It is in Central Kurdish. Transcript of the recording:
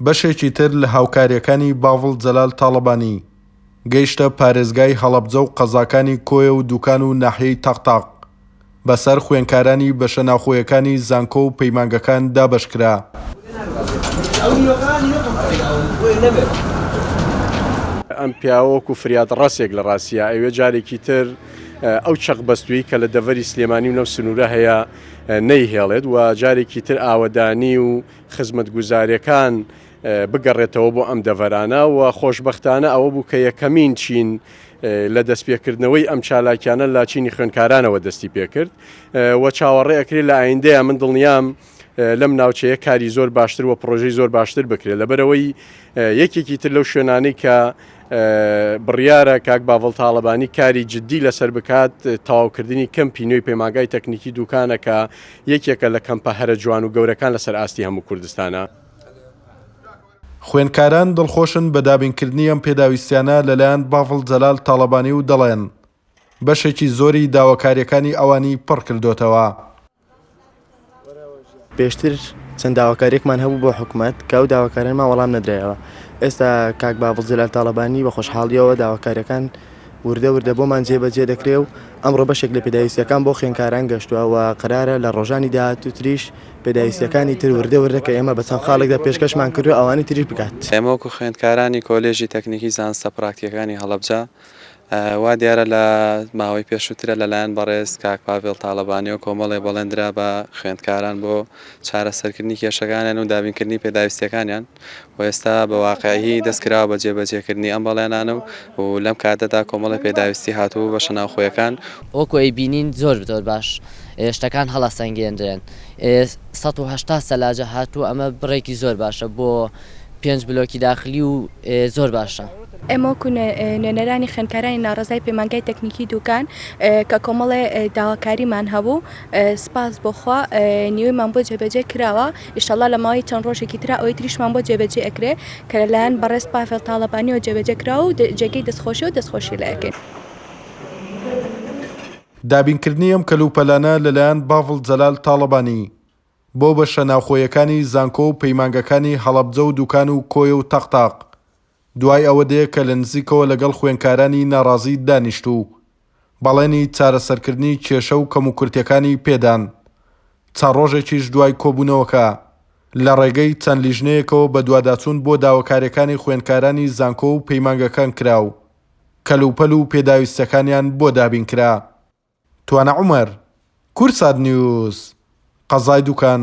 بەشێکی تر لە هاوکاریەکانی باڤڵ جەلال تاڵەبانی گەیشتە پارێزگای هەڵەبجە و قەزاکانی کۆیە و دوکان و ناحیەی تەقتاق بەسەر خوێندکارانی بەشە ناوخۆیەکانی زانکۆ و پەیمانگەکان دابەشکرا. ئەم پیاوەکو فریاد ڕاستێک لە ڕاستیە ئەوێ جارێکی تر ئەو چەق بەستووی کە لە دەڤەری سلێمانی و نەو سنوورە هەیە نەیهێڵێت و جارێکی تر ئاوەدانی و خزمەتگوزاریەکان بگەڕێتەوە بۆ ئەم دەڤەرانە و خۆشبەختانە ئەوە بوو کە یەکەمین چین لە دەستپێکردنەوەی ئەم چالاکیانە لا چینی خوێندکارانەوە دەستی پێکرد و چاوەڕێ ئەکرێت لە ئایندەیە من دڵنیام لەم ناوچەیە کاری زۆر باشتر و پرۆژەی زۆر باشتر بکرێت لەبەرەوەی یەکێکی تر لەو شوێنانەی کە بڕیارە کاک باڤڵ تاڵەبانی کاری جددی لەسەر بکات تەواوکردنی کەمپی نوێی پەیمانگای تەکنیکی دوکانەکە یەکێکە لە کەمپە هەرە جوان و گەورەکان لەسەر ئاستی هەموو کوردستانە. خوێندکاران دڵخۆشن بە دابینکردنی ئەم پێداویستیانە لەلایەن باڤڵ جەلال تاڵەبانی و دەڵێن بەشێکی زۆری داواکاریەکانی ئەوانی پڕ کردوتەوە. پێشتر چەند داواکاریەکمان هەبوو بۆ حکوومەت کە ئەو داواکارانمان وەڵام نەدرایەوە. ئێستا کاک باڤڵ جەلال تاڵەبانی بە خۆشحاڵیەوە داواکاریەکان وردە بۆمان جێبەجێ دەکرێ و ئەمڕۆ بەشێک لە پێداویستیەکان بۆ خوێندکاران گەشتووە و قەرارە لە ڕۆژانی داهاتوو پێداویستیەکانی تر وردە کە ئێمە بە چەند خاڵێکدا پێشکەشمان کردو ئەوانی تریش بکات. ئێمە وەکو خوێندکارانی کۆلێژی تەکنیکی زانستە پراکتیەکانی هەڵەبجە وا دیارە لە ماوەی پێشووترە لەلایەن بەڕێز کاک باڤڵ تاڵەبانی و کۆمەڵێ بەڵێنرا بە خوێندکاران بۆ چارەسەرکردنی کێشەکانیان و دابینکردنی پێداویستیەکانیان و ئێستا بە واقعی دەستکراوە بە جێبەجێکردنی ئەم بەڵێنانە و لەم کاتەدا کۆمەڵی پێداویستی هاتوو بە شەناوخۆیەکان وەکو ئەی بینین زۆر باش شتەکان هەڵەسەنگێنرێن 180 سەلاجە هاتوو ئەمە بڕێکی زۆر باشە بۆ 5 بلۆکی داخلی و زۆر باشە. ئێمە وەکو نوێنەرانی خوێندکارانی ناڕزای پەیمانگای تەکنیکی دوکان کە کۆمەڵێ داواکاریمان هەبوو سپاس بۆخوا نیوەیمان بۆ جێبەجێ کراوە ئینشەڵا لە ماوەی چەند ڕۆژێکی ترا ئەوەی تریشمان بۆ جێبەجێ ئەکرێ کە لەلایەن بەڕێز باڤڵ تاڵەبانیەوە جێبەجێ کراوە و جێگەی دەستخۆشی و دەستخۆشی لە ئەەکەین. دابینکردنی ئەم کەلوپەلانە لەلایەن باڤڵ جەلال تاڵەبانی بۆ بەشە ناوخۆیەکانی زانکۆ و پەیمانگەکانی هەڵەبجە و دوکان و کۆیە و تەقتاق دوای ئەوە دەیە کە لە نزیکەوە لەگەڵ خوێندکارانی ناڕازی دانیشتوو بەڵێنی چارەسەرکردنی کێشە و کەموکورتیەکانی پێدان. چەند ڕۆژێکیش دوای کۆبوونەوەکە لە ڕێگەی چەند لیژنەیەکەوە بە دوواداچوون بۆ داواکاریەکانی خوێندکارانی زانکۆ و پەیمانگەکان کراو کەلوپەل و پێداویستەکانیان بۆ دابین کرا. توانە عومەر، کورسات نیوز، قەزای دوکان.